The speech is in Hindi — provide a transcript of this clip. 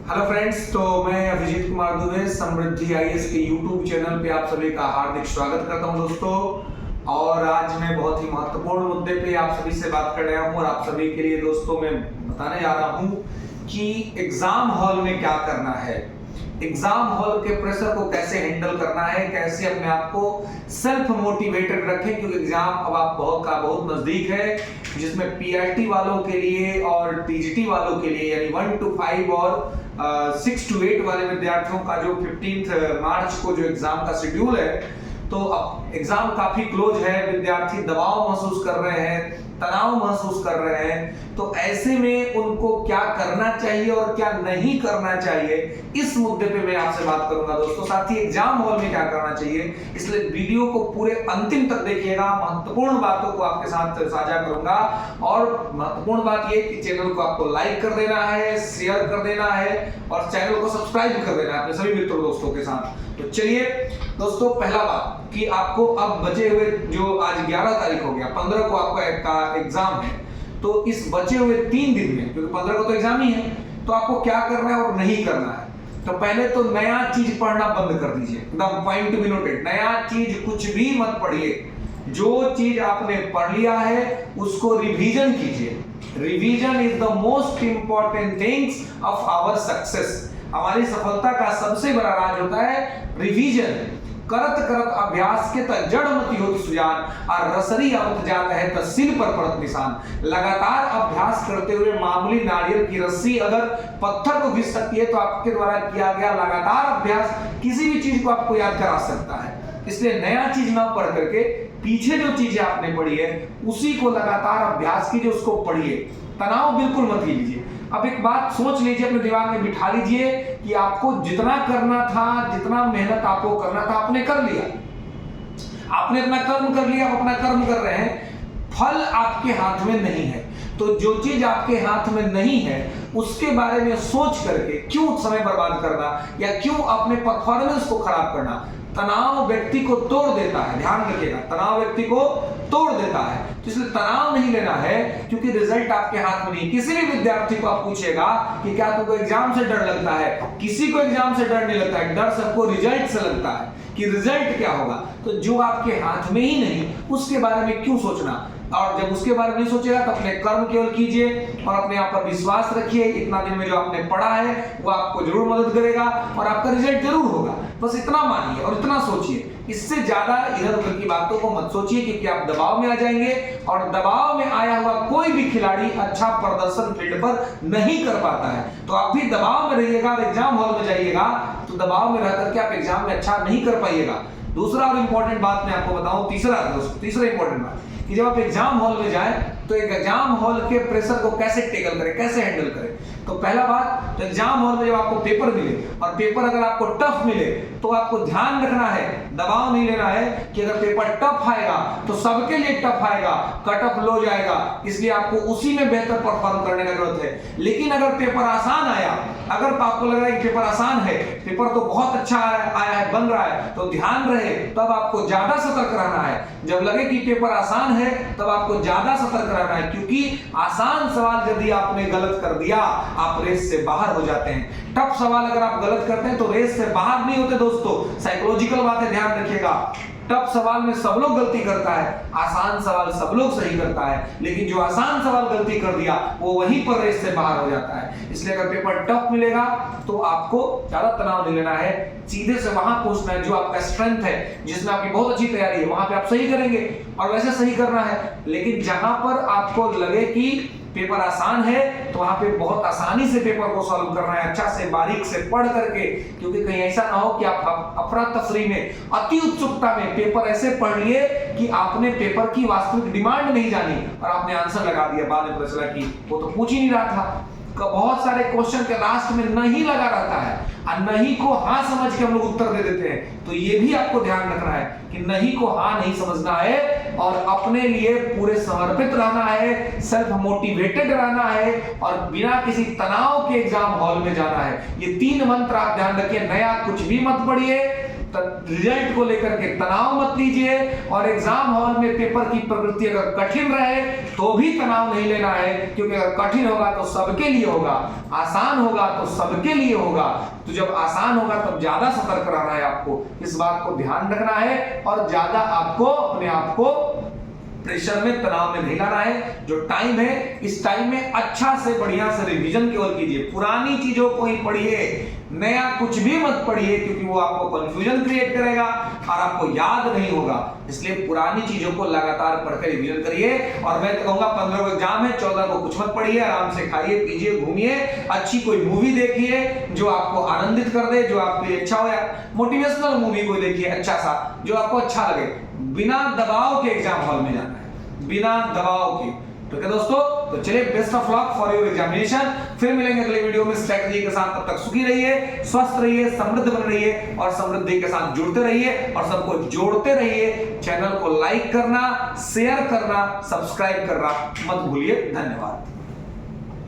हेलो फ्रेंड्स, तो मैं अभिजीत कुमार दुबे समृद्धि आईएएस के यूट्यूब चैनल पे आप सभी का हार्दिक स्वागत करता हूं दोस्तों। और आज मैं बहुत ही महत्वपूर्ण मुद्दे पे आप सभी से बात कर रहा हूं और आप सभी के लिए दोस्तों मैं बताने जा रहा हूं कि एग्जाम हॉल में क्या करना है, एग्जाम हॉल के प्रेशर को कैसे हैंडल करना है, कैसे अपने आप को सेल्फ मोटिवेटेड रखें, क्योंकि एग्जाम अब आप बहुत नजदीक है, जिसमें पीआईटी वालों के लिए और टीजीटी वालों के लिए यानी 1 to 5 और 6 to 8 वाले विद्यार्थियों का जो 15 मार्च को जो एग्जाम का शेड्यूल है, तो अब एग्जाम काफी क्लोज है, विद्यार्थी दबाव महसूस कर रहे हैं, तनाव महसूस कर रहे हैं। तो ऐसे में उनको क्या करना चाहिए और क्या नहीं करना चाहिए, इस मुद्दे पे मैं आपसे बात करूंगा दोस्तों। साथ ही एग्जाम हॉल में क्या करना चाहिए, इसलिए वीडियो को पूरे अंतिम तक देखिएगा। महत्वपूर्ण बातों को आपके साथ साझा करूंगा और महत्वपूर्ण बात यह कि चैनल को आपको लाइक कर देना है, शेयर कर देना है और चैनल को सब्सक्राइब कर देना है अपने सभी मित्रों दोस्तों के साथ। तो चलिए दोस्तों, पहला बात कि आपको अब बचे हुए जो आज 11 तारीख हो गया, 15 को आपका एग्जाम है, तो इस बचे हुए 3 दिन में, क्योंकि 15 को तो एग्जाम ही है, तो आपको क्या करना है और नहीं करना है। तो पहले तो नया चीज पढ़ना बंद कर दीजिए, एकदम पॉइंट टू बी नोटेड। नया चीज कुछ भी मत पढ़िए, जो चीज आपने पढ़ लिया है उसको रिवीजन कीजिए। Revision is the most important things of our success. हमारी सफलता का सबसे बड़ा राज होता है रिवीजन। करत करत अभ्यास के त जड़ मति होत सुजान और रसरी आवत जात है त सिर पर पड़त निशान। लगातार अभ्यास करते हुए मामूली नारियल की रस्सी अगर पत्थर को घिस सकती है, तो आपके द्वारा किया गया लगातार अभ्यास किसी भी चीज को आपको याद करा सकता है। इसलिए नया चीज ना पढ़ करके पीछे जो चीजें आपने पढ़ी है उसी को लगातार अभ्यास कीजिए, उसको पढ़िए, तनाव बिल्कुल मत लीजिए। अब एक बात सोच लीजिए, अपने दिमाग में बिठा लीजिए कि आपको जितना करना था, जितना मेहनत आपको करना था, आपने कर लिया। आपने अपना कर्म कर लिया, आप अपना कर्म कर रहे हैं, फल आपके हाथ में नहीं है। तो जो चीज आपके हाथ में नहीं है उसके बारे में सोच करके क्यों समय बर्बाद करना या क्यों अपने परफॉर्मेंस को खराब करना। तनाव व्यक्ति को तोड़ देता है, ध्यान रखिएगा, तनाव व्यक्ति को तोड़ देता है। तो इसलिए तनाव नहीं लेना है, क्योंकि रिजल्ट आपके हाथ में नहीं। किसी भी विद्यार्थी को आप पूछेगा कि क्या तुमको एग्जाम से डर लगता है, किसी को एग्जाम से डर नहीं लगता है, डर सबको रिजल्ट से लगता है कि रिजल्ट क्या होगा। तो जो आपके हाथ में ही नहीं उसके बारे में क्यों सोचना। और जब उसके बारे में नहीं सोचेगा तो अपने कर्म केवल कीजिए और अपने आप पर विश्वास रखिए। इतना दिन में जो आपने पढ़ा है वो आपको जरूर मदद करेगा और आपका रिजल्ट जरूर होगा। बस इतना मानिए और इतना सोचिए, इससे ज्यादा इधर उधर की बातों को मत सोचिए, क्योंकि आप दबाव में आ जाएंगे और दबाव में आया हुआ कोई भी खिलाड़ी अच्छा प्रदर्शन फील्ड पर नहीं कर पाता है। तो आप भी दबाव में रहिएगा और एग्जाम हॉल में जाइएगा तो दबाव में रह करके आप एग्जाम में अच्छा नहीं कर पाइएगा। दूसरा और इंपॉर्टेंट बात मैं आपको बताऊं, तीसरा इंपॉर्टेंट बात कि जब आप एग्जाम हॉल में जाएं तो एक एग्जाम हॉल के प्रेशर को कैसे टेकल करें, कैसे हैंडल करें। तो पहला बात, तो एग्जाम हॉल में जब आपको पेपर मिले और पेपर अगर आपको टफ मिले तो आपको ध्यान रखना है, दबाव नहीं लेना है कि अगर पेपर टफ आएगा तो सबके लिए टफ आएगा, कट ऑफ लो जाएगा, इसलिए आपको उसी में बेहतर परफॉर्म करने की जरूरत है। लेकिन अगर पेपर आसान आया, अगर आपको लग रहा है कि पेपर आसान है, पेपर तो बहुत अच्छा आया है, बन रहा है, तो ध्यान रहे तब आपको ज्यादा सतर्क रहना है। जब लगे कि पेपर आसान है तब आपको ज्यादा सतर्क रहना है, क्योंकि आसान सवाल यदि आपने गलत कर दिया आप रेस से बाहर हो जाते हैं। टफ सवाल अगर आप गलत करते हैं तो रेस से बाहर नहीं होते दोस्तों। साइकोलॉजिकल बातें ध्यान रखिएगा। टफ सवाल में सब लोग गलती करता है, आसान सवाल सब लोग सही करता है, लेकिन जो आसान सवाल गलती कर दिया वो वहीं पर रेस से बाहर हो जाता है। इसलिए अगर पेपर टफ मिलेगा तो आपको ज्यादा तनाव नहीं लेना है, सीधे से वहां पहुंचना है जो आपका स्ट्रेंथ है, जिसमें आपकी बहुत अच्छी तैयारी है, वहां पे आप सही करेंगे और वैसे सही करना है। लेकिन जहां पर आपको लगे कि पेपर आसान है तो वहां पे बहुत आसानी से पेपर को सॉल्व करना है, अच्छा से बारीक से पढ़ करके, क्योंकि कहीं ऐसा ना हो कि आप अफरा तफरी में, अति उत्सुकता में पेपर ऐसे पढ़ लिए कि आपने पेपर की वास्तविक डिमांड नहीं जानी और आपने आंसर लगा दिया, बाद में पता चला कि वो तो पूछ ही नहीं रहा था। बहुत सारे क्वेश्चन के लास्ट में नहीं लगा रहता है और नहीं को हाँ समझ के हम लोग उत्तर दे देते हैं। तो ये भी आपको ध्यान रखना है कि नहीं को हाँ नहीं समझना है और अपने लिए पूरे समर्पित रहना है, सेल्फ मोटिवेटेड रहना है और बिना किसी तनाव के एग्जाम हॉल में जाना है। ये 3 मंत्र आप ध्यान रखिए। नया कुछ भी मत पढ़िए, रिजल्ट को लेकर के तनाव मत लीजिए, और एग्जाम हॉल में पेपर की प्रवृत्ति अगर कठिन रहे तो भी तनाव नहीं लेना है, क्योंकि अगर कठिन होगा तो सबके लिए होगा, आसान होगा तो सबके लिए होगा। तो जब आसान होगा तब ज्यादा सतर्क रहना है आपको, इस बात को ध्यान रखना है, और ज्यादा आपको अपने आप को प्रेशर में, तनाव में नहीं लाना है। जो टाइम है, इस टाइम में अच्छा से बढ़िया से रिवीजन केवल कीजिए, पुरानी चीजों को ही पढ़िए, नया कुछ भी मत पढ़िए, क्योंकि वो आपको कंफ्यूजन क्रिएट करेगा और आपको याद नहीं होगा। इसलिए पुरानी चीजों को लगातार पढ़कर रिवीजन करिए। और मैं तो कहूंगा 15 को एग्जाम है, 14 को कुछ मत पढ़िए, आराम से खाइए पीजिए घूमिए, अच्छी कोई मूवी देखिए जो आपको आनंदित कर दे, जो आपके लिए अच्छा हो, या मोटिवेशनल मूवी कोई देखिए अच्छा सा जो आपको अच्छा लगे। बिना दबाव के एग्जाम हॉल में जाना है, बिना दबाव के। ठीक है दोस्तों, तो चलिए best of luck for your examination. फिर मिलेंगे अगले वीडियो में स्ट्रैटेजी के साथ। तब तक सुखी रहिए, स्वस्थ रहिए, समृद्ध बने रहिए, और समृद्धि के साथ जुड़ते रहिए और सबको जोड़ते रहिए। चैनल को लाइक करना, शेयर करना, सब्सक्राइब करना मत भूलिए। धन्यवाद।